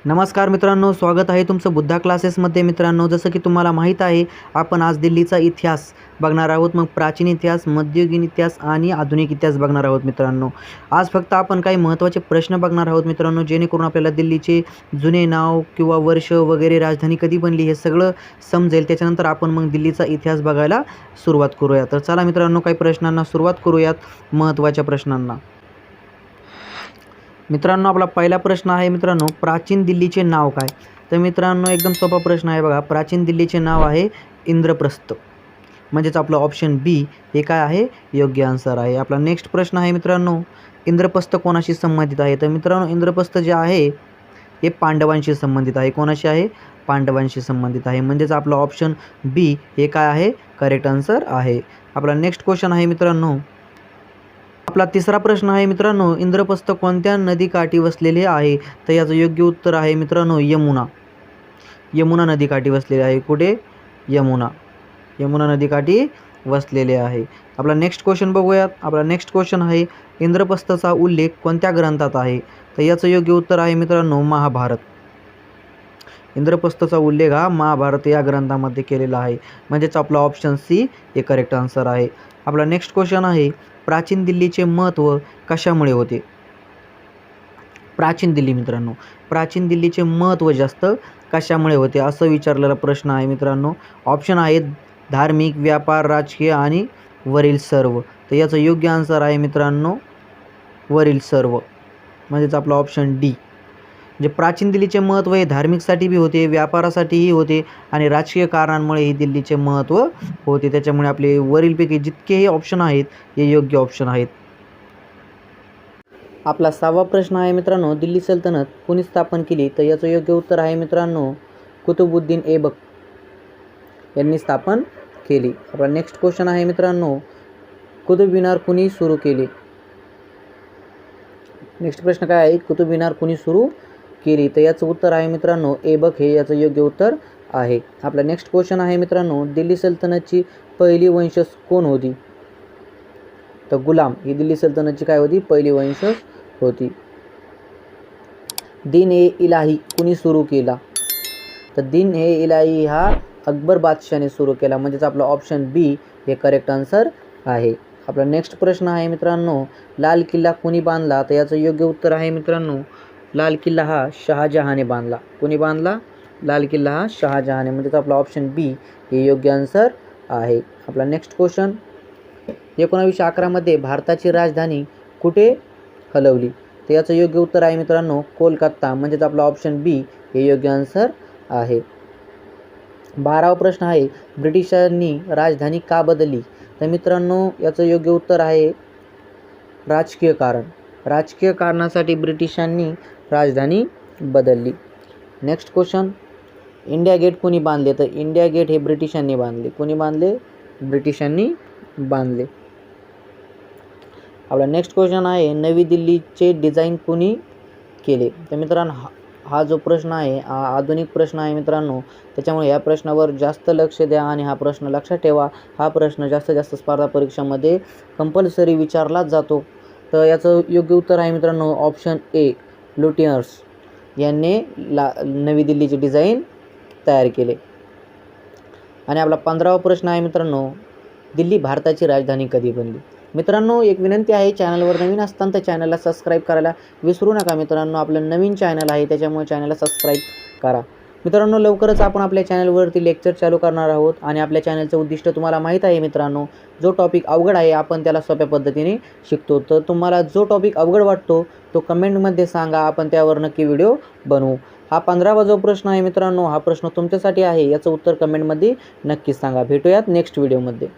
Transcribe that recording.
नमस्कार मित्रांनो, स्वागत आहे तुमचं बुद्धा क्लासेसमध्ये. मित्रांनो, जसं की तुम्हाला माहीत आहे, आपण आज दिल्लीचा इतिहास बघणार आहोत. मग प्राचीन इतिहास, मध्ययुगीन इतिहास आणि आधुनिक इतिहास बघणार आहोत. मित्रांनो, आज फक्त आपण काही महत्त्वाचे प्रश्न बघणार आहोत मित्रांनो, जेणेकरून आपल्याला दिल्लीचे जुने नाव किंवा वर्ष वगैरे, राजधानी कधी बनली हे सगळं समजेल. त्याच्यानंतर आपण मग दिल्लीचा इतिहास बघायला सुरुवात करूया. तर चला मित्रांनो, काही प्रश्नांना सुरुवात करूयात, महत्त्वाच्या प्रश्नांना. मित्रांनो, आपला पहिला प्रश्न आहे मित्रांनो, प्राचीन दिल्लीचे नाव काय? तर मित्रांनो, एकदम सोपा प्रश्न आहे बघा. प्राचीन दिल्लीचे नाव आहे इंद्रप्रस्थ. म्हणजेच आपलं ऑप्शन बी हे काय आहे, योग्य आन्सर आहे. आपला नेक्स्ट प्रश्न आहे मित्रांनो, इंद्रप्रस्थ कोणाशी संबंधित आहे? तर मित्रांनो, इंद्रप्रस्थ जे आहे हे पांडवांशी संबंधित आहे. कोणाशी आहे? पांडवांशी संबंधित आहे. म्हणजेच आपलं ऑप्शन बी हे काय आहे, करेक्ट आन्सर आहे. आपला नेक्स्ट क्वेश्चन आहे मित्रांनो, आपला तिसरा प्रश्न आहे मित्रांनो, इंद्रप्रस्थ कोणत्या नदीकाठी वसलेले आहे? तर याचं योग्य उत्तर आहे मित्रांनो, यमुना. यमुना नदीकाठी वसलेले आहे. कुठे? यमुना नदीकाठी वसलेले आहे. आपला नेक्स्ट क्वेश्चन बघूयात. आपला नेक्स्ट क्वेश्चन आहे, इंद्रप्रस्थाचा उल्लेख कोणत्या ग्रंथात आहे? तर याचं योग्य उत्तर आहे मित्रांनो, महाभारत. इंद्रप्रस्थाचा उल्लेख हा महाभारत या ग्रंथामध्ये केलेला आहे. म्हणजेच आपला ऑप्शन सी हे करेक्ट आन्सर आहे. आपला नेक्स्ट क्वेश्चन आहे, प्राचीन दिल्लीचे महत्त्व कशामुळे होते? प्राचीन दिल्ली मित्रांनो, प्राचीन दिल्लीचे महत्त्व जास्त कशामुळे होते असं विचारलेला प्रश्न आहे मित्रांनो. ऑप्शन आहेत धार्मिक, व्यापार, राजकीय आणि वरील सर्व. तर याचं योग्य आन्सर आहे मित्रांनो, वरील सर्व. म्हणजेच आपला ऑप्शन डी. म्हणजे प्राचीन दिल्लीचे महत्त्व हे धार्मिकसाठी बी होते, व्यापारासाठीही होते आणि राजकीय कारणांमुळेही दिल्लीचे महत्त्व होते. त्याच्यामुळे आपले वरीलपैकी जितकेही ऑप्शन आहेत हे योग्य ऑप्शन आहेत. आपला 6वा प्रश्न आहे मित्रांनो, दिल्ली सल्तनत कोणी स्थापन केली? तर याचं योग्य उत्तर आहे मित्रांनो, कुतुबुद्दीन ऐबक यांनी स्थापन केली. आपला नेक्स्ट क्वेश्चन आहे मित्रांनो, कुतुब मिनार कुणी सुरू केले? नेक्स्ट प्रश्न काय आहे, कुतुब मिनार कुणी सुरू केली? तर याचं उत्तर आहे मित्रांनो, ऐबक हे याचं योग्य उत्तर आहे. आपला नेक्स्ट क्वेश्चन आहे मित्रांनो, दिल्ली सल्तनतची पहिली वंशज कोण होती? तर गुलाम ही दिल्ली सल्तनतची काय होती, पहिली वंशज होती. दिन ए इलाही कुणी सुरू केला? तर दिन ए इलाही हा अकबर बादशाहने सुरू केला. म्हणजेच आपला ऑप्शन बी हे करेक्ट आन्सर आहे. आपला नेक्स्ट प्रश्न आहे मित्रांनो, लाल किल्ला कुणी बांधला? तर याचं योग्य उत्तर आहे मित्रांनो, लाल किल्ला हा शहाजहाने बांधला. कुणी बांधला? लाल किल्ला हा शहाजहाने. म्हणजेच आपला ऑप्शन बी हे योग्य आन्सर आहे. आपला नेक्स्ट क्वेश्चन, 1911 भारताची राजधानी कुठे हलवली? तर याचं योग्य उत्तर आहे मित्रांनो, कोलकाता. म्हणजेच आपला ऑप्शन बी हे योग्य आन्सर आहे. 12वा प्रश्न आहे, ब्रिटिशांनी राजधानी का बदलली? तर मित्रांनो, याचं योग्य उत्तर आहे राजकीय कारण. राजकीय कारणासाठी ब्रिटिशांनी राजधानी बदलली. नेक्स्ट क्वेश्चन, इंडिया गेट कोणी बांधले? तर इंडिया गेट हे ब्रिटिशांनी बांधले. कोणी बांधले? ब्रिटिशांनी बांधले. आपला नेक्स्ट क्वेश्चन आहे, नवी दिल्लीचे डिझाईन कोणी केले? तर मित्रांनो, हा जो प्रश्न आहे हा आधुनिक प्रश्न आहे मित्रांनो. त्याच्यामुळे या प्रश्नावर जास्त लक्ष द्या आणि हा प्रश्न लक्षात ठेवा. हा प्रश्न जास्तीत जास्त स्पर्धा परीक्षांमध्ये कंपल्सरी विचारलाच जातो. तर याचं योग्य उत्तर आहे मित्रांनो, ऑप्शन ए, लुटियर्स यांनी नवी दिल्लीचे डिझाईन तयार केले. आणि आपला 15वा प्रश्न आहे मित्रांनो, दिल्ली भारताची राजधानी कधी बनली? मित्रांनो, एक विनंती आहे, चॅनलवर नवीन असताना तर चॅनलला सबस्क्राईब करायला विसरू नका मित्रांनो. आपलं नवीन चॅनल आहे त्याच्यामुळे चॅनलला सबस्क्राईब करा. मित्रांनो, लवकरच आपण आपल्या चॅनलवरती लेक्चर चालू करणार आहोत आणि आपल्या चॅनलचं उद्दिष्ट तुम्हाला माहीत आहे मित्रांनो. जो टॉपिक अवघड आहे आपण त्याला सोप्या पद्धतीने शिकतो. तर तुम्हाला जो टॉपिक अवघड वाटतो तो कमेंटमध्ये सांगा, आपण त्यावर नक्की व्हिडिओ बनवू. हा 15वा जो प्रश्न आहे मित्रांनो, हा प्रश्न तुमच्यासाठी आहे. याचं उत्तर कमेंटमध्ये नक्कीच सांगा. भेटूयात नेक्स्ट व्हिडिओमध्ये.